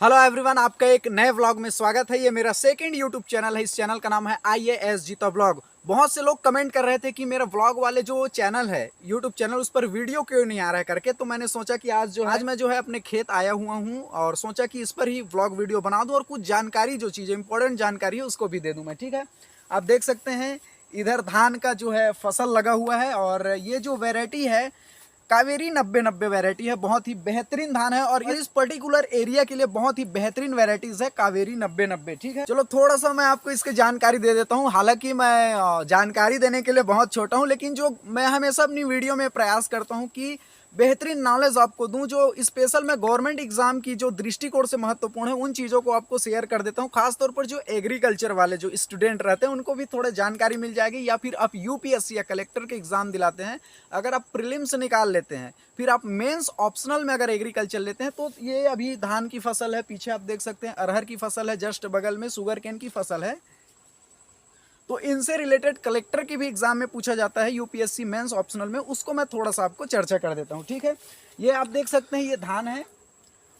Hello everyone, आपका एक नए व्लॉग में स्वागत है। ये मेरा सेकंड यूट्यूब चैनल है। इस चैनल का नाम है IAS जीता व्लॉग। बहुत से लोग कमेंट कर रहे थे कि मेरा व्लॉग वाले जो चैनल है यूट्यूब चैनल, उस पर वीडियो क्यों नहीं आ रहा है करके। तो मैंने सोचा कि आज मैं जो है अपने खेत आया हुआ हूँ और सोचा कि इस पर ही व्लॉग वीडियो बना दूँ और कुछ जानकारी, जो चीज़ें इंपॉर्टेंट जानकारी है उसको भी दे दूँ मैं। ठीक है, आप देख सकते हैं इधर धान का जो है फसल लगा हुआ है और ये जो वेराइटी है कावेरी 90-90 वैरायटी है। बहुत ही बेहतरीन धान है और इस पर्टिकुलर एरिया के लिए बहुत ही बेहतरीन वैरायटीज है कावेरी 90-90। ठीक है, चलो थोड़ा सा मैं आपको इसकी जानकारी दे देता हूँ। हालांकि मैं जानकारी देने के लिए बहुत छोटा हूँ, लेकिन जो मैं हमेशा अपनी वीडियो में प्रयास करता हूँ कि बेहतरीन नॉलेज आपको दूं, जो स्पेशल मैं गवर्नमेंट एग्जाम की जो दृष्टिकोण से महत्वपूर्ण है उन चीज़ों को आपको शेयर कर देता हूं। खासतौर पर जो एग्रीकल्चर वाले जो स्टूडेंट रहते हैं उनको भी थोड़ा जानकारी मिल जाएगी। या फिर आप यूपीएससी या कलेक्टर के एग्जाम दिलाते हैं, अगर आप प्रीलिम्स निकाल लेते हैं, फिर आप मेंस ऑप्शनल में अगर एग्रीकल्चर लेते हैं, तो ये अभी धान की फसल है, पीछे आप देख सकते हैं अरहर की फसल है, जस्ट बगल में शुगर केन की फसल है। तो इनसे रिलेटेड कलेक्टर की भी एग्जाम में पूछा जाता है यूपीएससी मेंस ऑप्शनल में, उसको मैं थोड़ा सा आपको चर्चा कर देता हूँ। ठीक है, ये आप देख सकते हैं ये धान है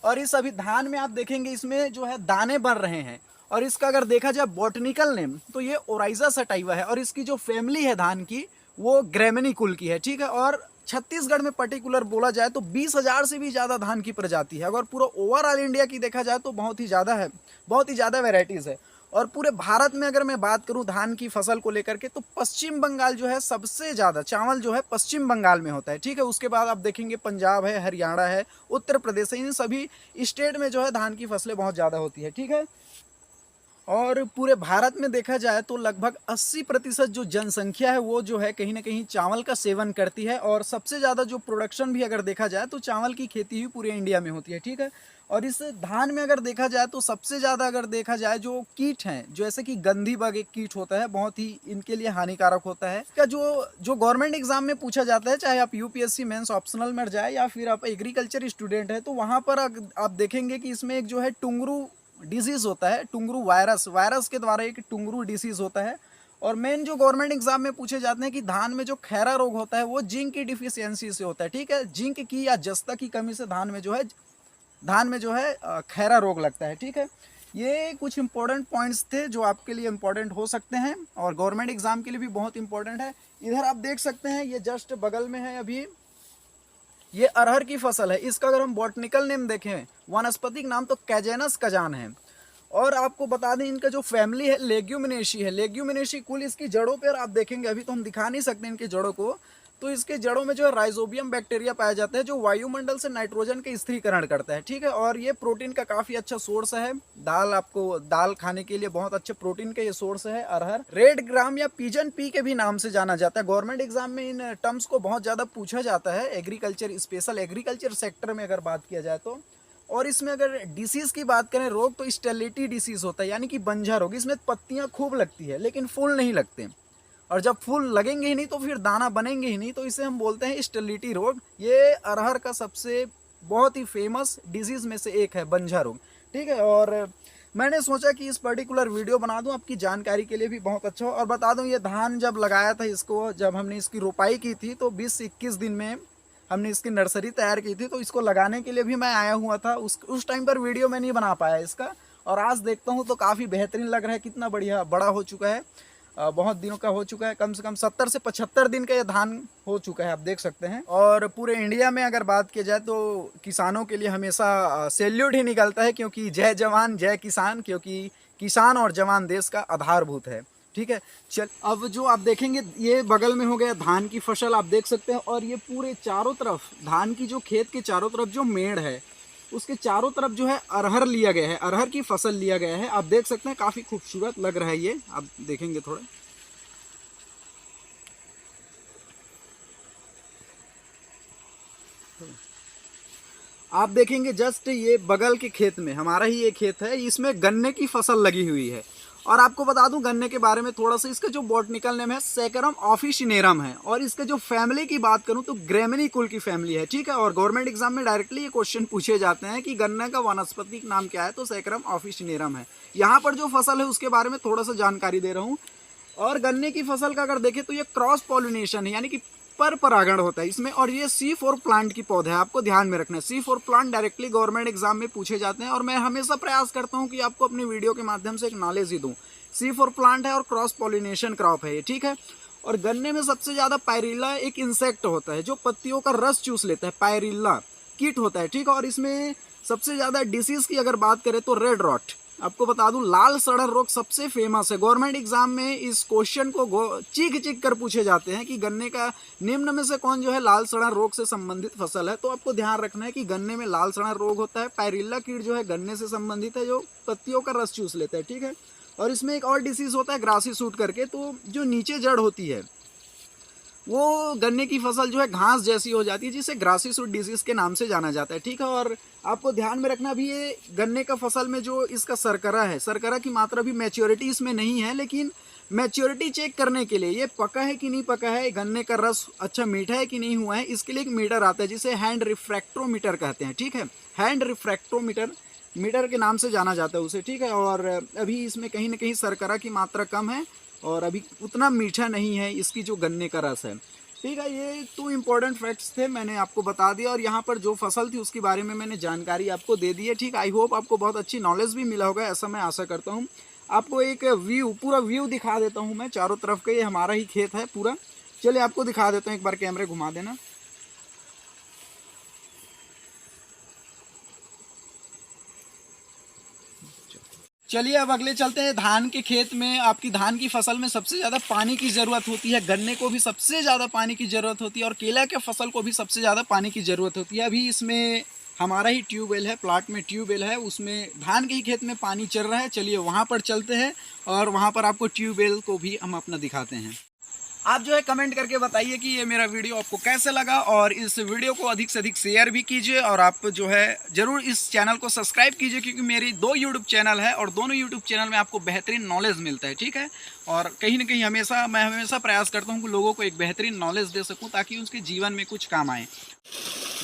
और इस अभी धान में आप देखेंगे इसमें जो है दाने बन रहे हैं। और इसका अगर देखा जाए बॉटनिकल नेम तो ये ओराइजा सटाइवा है और इसकी जो फैमिली है धान की वो ग्रेमिनी कुल की है। ठीक है, और छत्तीसगढ़ में पर्टिकुलर बोला जाए तो 20,000 से भी ज़्यादा धान की प्रजाति है। अगर पूरा ओवरऑल इंडिया की देखा जाए तो बहुत ही ज़्यादा है, बहुत ही ज़्यादा वेराइटीज़ है। और पूरे भारत में अगर मैं बात करूं धान की फसल को लेकर के, तो पश्चिम बंगाल जो है सबसे ज़्यादा चावल जो है पश्चिम बंगाल में होता है। ठीक है, उसके बाद आप देखेंगे पंजाब है, हरियाणा है, उत्तर प्रदेश है, इन सभी स्टेट में जो है धान की फसलें बहुत ज़्यादा होती है। ठीक है, और पूरे भारत में देखा जाए तो लगभग 80% जो जनसंख्या है वो जो है कहीं ना कहीं चावल का सेवन करती है। और सबसे ज़्यादा जो प्रोडक्शन भी अगर देखा जाए तो चावल की खेती ही पूरे इंडिया में होती है। ठीक है, और इस धान में अगर देखा जाए तो सबसे ज़्यादा अगर देखा जाए जो कीट हैं, जैसे कि गंधी बग एक कीट होता है, बहुत ही इनके लिए हानिकारक होता है। इसका जो गवर्नमेंट एग्जाम में पूछा जाता है, चाहे आप यूपीएससी मेंस ऑप्शनल में जाए या फिर आप एग्रीकल्चर स्टूडेंट है, तो वहाँ पर आप देखेंगे कि इसमें एक जो है टुंगरू डिजीज होता है, टुंगरू वायरस के द्वारा एक टुंगरू डिसीज होता है। और मेन जो गवर्नमेंट एग्जाम में पूछे जाते हैं कि धान में जो खैरा रोग होता है वो जिंक की डिफिशियंसी से होता है। ठीक है, जिंक की या जस्ता की कमी से धान में जो है खैरा रोग लगता है। ठीक है, ये कुछ इंपॉर्टेंट पॉइंट्स थे जो आपके लिए इंपॉर्टेंट हो सकते हैं और गवर्नमेंट एग्जाम के लिए भी बहुत इंपॉर्टेंट है। इधर आप देख सकते हैं ये जस्ट बगल में है अभी ये अरहर की फसल है। इसका अगर हम बॉटनिकल नेम देखें, वानस्पतिक नाम, तो कैजेनस कजान है। और आपको बता दें इनका जो फैमिली है लेग्यूमिनेशी है। लेग्यूमिनेशी कुल इसकी जड़ों पर आप देखेंगे, अभी तो हम दिखा नहीं सकते इनकी जड़ों को, तो इसके जड़ों में जो है राइजोबियम बैक्टीरिया पाया जाता है जो वायुमंडल से नाइट्रोजन के स्थिरीकरण करता है। ठीक है, और ये प्रोटीन का काफी अच्छा सोर्स है। दाल खाने के लिए बहुत अच्छे प्रोटीन का ये सोर्स है अरहर। रेड ग्राम या पिजन पी के भी नाम से जाना जाता है। गवर्नमेंट एग्जाम में इन टर्म्स को बहुत ज्यादा पूछा जाता है एग्रीकल्चर, स्पेशल एग्रीकल्चर सेक्टर में अगर बात किया जाए तो। और इसमें अगर डिसीज की बात करें रोग, तो स्टेलिटी डिसीज होता है, यानी कि बंजर रोग। इसमें पत्तियां खूब लगती है लेकिन फूल नहीं लगते, और जब फूल लगेंगे ही नहीं तो फिर दाना बनेंगे ही नहीं, तो इसे हम बोलते हैं स्टेलिटी रोग। ये अरहर का सबसे बहुत ही फेमस डिजीज में से एक है, बंजर रोग। ठीक है, और मैंने सोचा कि इस पर्टिकुलर वीडियो बना दूं आपकी जानकारी के लिए भी बहुत अच्छा हो। और बता दूं ये धान जब लगाया था, इसको जब हमने इसकी रोपाई की थी तो 20 से 21 दिन में हमने इसकी नर्सरी तैयार की थी। तो इसको लगाने के लिए भी मैं आया हुआ था, उस टाइम पर वीडियो में नहीं बना पाया इसका। और आज देखता हूँ तो काफ़ी बेहतरीन लग रहा है, कितना बढ़िया बड़ा हो चुका है। बहुत दिनों का हो चुका है, कम से कम 70 से 75 दिन का ये धान हो चुका है, आप देख सकते हैं। और पूरे इंडिया में अगर बात की जाए तो किसानों के लिए हमेशा सैल्यूट ही निकलता है, क्योंकि जय जवान जय किसान, क्योंकि किसान और जवान देश का आधारभूत है। ठीक है, चल अब जो आप देखेंगे ये बगल में हो गया धान की फसल, आप देख सकते हैं। और ये पूरे चारों तरफ धान की जो खेत के चारों तरफ जो मेड़ है उसके चारों तरफ जो है अरहर लिया गया है, अरहर की फसल लिया गया है। आप देख सकते हैं काफी खूबसूरत लग रहा है ये, आप देखेंगे थोड़ा। आप देखेंगे जस्ट ये बगल के खेत में, हमारा ही ये खेत है, इसमें गन्ने की फसल लगी हुई है। और आपको बता दूं गन्ने के बारे में थोड़ा सा, इसका जो बॉटनिकल नेम है सैकरम ऑफिसिनेरम है। और इसके जो फैमिली की बात करूं तो ग्रेमिनी कुल की फैमिली है। ठीक है, और गवर्नमेंट एग्जाम में डायरेक्टली ये क्वेश्चन पूछे जाते हैं कि गन्ने का वानस्पतिक नाम क्या है, तो सैकरम ऑफिसिनेरम है। यहाँ पर जो फसल है उसके बारे में थोड़ा सा जानकारी दे रहा हूँ। और गन्ने की फसल का अगर देखें तो ये क्रॉस पॉलिनेशन है, यानी कि पर परागण होता है इसमें। और ये C4 प्लांट की पौधा है, आपको ध्यान में रखना है। C4 plant directly government exam में पूछे जाते हैं और मैं हमेशा प्रयास करता हूँ कि आपको अपनी वीडियो के माध्यम से एक नॉलेज ही दूँ। C4 प्लांट है और क्रॉस पॉलिनेशन क्रॉप है ये, ठीक है। और गन्ने में सबसे ज़्यादा पायरिल्ला एक इंसेक्ट होता है जो पत्तियों का रस चूस लेता है, पायरिल्ला कीट होता है, ठीक है। और इसमें सबसे ज़्यादा डिसीज़ की अगर बात करें तो रेड रॉट, आपको बता दूं लाल सड़न रोग सबसे फेमस है। गवर्नमेंट एग्जाम में इस क्वेश्चन को चीख चीख कर पूछे जाते हैं कि गन्ने का निम्न में से कौन जो है लाल सड़न रोग से संबंधित फसल है। तो आपको ध्यान रखना है कि गन्ने में लाल सड़न रोग होता है। पायरिल्ला कीट जो है गन्ने से संबंधित है जो पत्तियों का रस चूस लेता है, ठीक है। और इसमें एक और डिसीज होता है ग्रासी सूट करके, तो जो नीचे जड़ होती है वो गन्ने की फसल जो है घास जैसी हो जाती है, जिसे ग्रासी सूट डिजीज के नाम से जाना जाता है, ठीक है। और आपको ध्यान में रखना भी ये गन्ने का फसल में जो इसका सरकरा है, सरकरा की मात्रा भी मैच्योरिटी इसमें नहीं है, लेकिन मैच्योरिटी चेक करने के लिए ये पका है कि नहीं पका है, गन्ने का रस अच्छा मीठा है कि नहीं हुआ है, इसके लिए एक मीटर आता है जिसे हैंड रिफ्रैक्ट्रोमीटर कहते हैं, ठीक है। हैंड रिफ्रैक्ट्रोमीटर मीटर के नाम से जाना जाता है उसे, ठीक है। और अभी इसमें कहीं ना कहीं शर्करा की मात्रा कम है और अभी उतना मीठा नहीं है इसकी जो गन्ने का रस है, ठीक है। ये 2 इम्पोर्टेंट फैक्ट्स थे, मैंने आपको बता दिया। और यहाँ पर जो फसल थी उसके बारे में मैंने जानकारी आपको दे दी है, ठीक। आई होप आपको बहुत अच्छी नॉलेज भी मिला होगा, ऐसा मैं आशा करता हूँ। आपको एक पूरा व्यू दिखा देता हूँ मैं चारों तरफ का। ये हमारा ही खेत है पूरा, चलिए आपको दिखा देता हूँ, एक बार कैमरे घुमा देना। चलिए अब अगले चलते हैं धान के खेत में। आपकी धान की फसल में सबसे ज़्यादा पानी की ज़रूरत होती है, गन्ने को भी सबसे ज़्यादा पानी की ज़रूरत होती है और केला के फसल को भी सबसे ज़्यादा पानी की ज़रूरत होती है। अभी इसमें हमारा ही ट्यूबवेल है, प्लाट में ट्यूबवेल है, उसमें धान के ही खेत में पानी चल रहा है। चलिए वहाँ पर चलते हैं और वहाँ पर आपको ट्यूबवेल को भी हम अपना दिखाते हैं। आप जो है कमेंट करके बताइए कि ये मेरा वीडियो आपको कैसे लगा और इस वीडियो को अधिक से अधिक शेयर भी कीजिए और आप जो है ज़रूर इस चैनल को सब्सक्राइब कीजिए, क्योंकि मेरी 2 यूट्यूब चैनल है और दोनों यूट्यूब चैनल में आपको बेहतरीन नॉलेज मिलता है, ठीक है। और कहीं ना कहीं मैं हमेशा प्रयास करता हूँ कि लोगों को एक बेहतरीन नॉलेज दे सकूँ ताकि उसके जीवन में कुछ काम आए।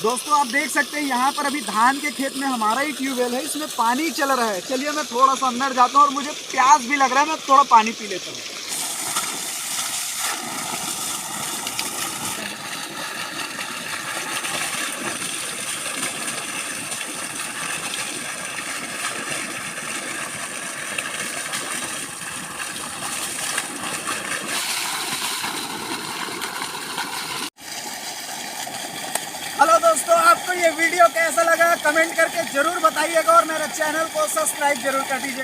दोस्तों आप देख सकते हैं यहाँ पर अभी धान के खेत में हमारा ही ट्यूबवेल है, इसमें पानी चल रहा है। चलिए मैं थोड़ा सा अंदर जाता हूँ और मुझे प्यास भी लग रहा है, मैं थोड़ा पानी पी लेता हूँ। हेलो दोस्तों, आपको ये वीडियो कैसा लगा कमेंट करके जरूर बताइएगा और मेरे चैनल को सब्सक्राइब जरूर कर दीजिए।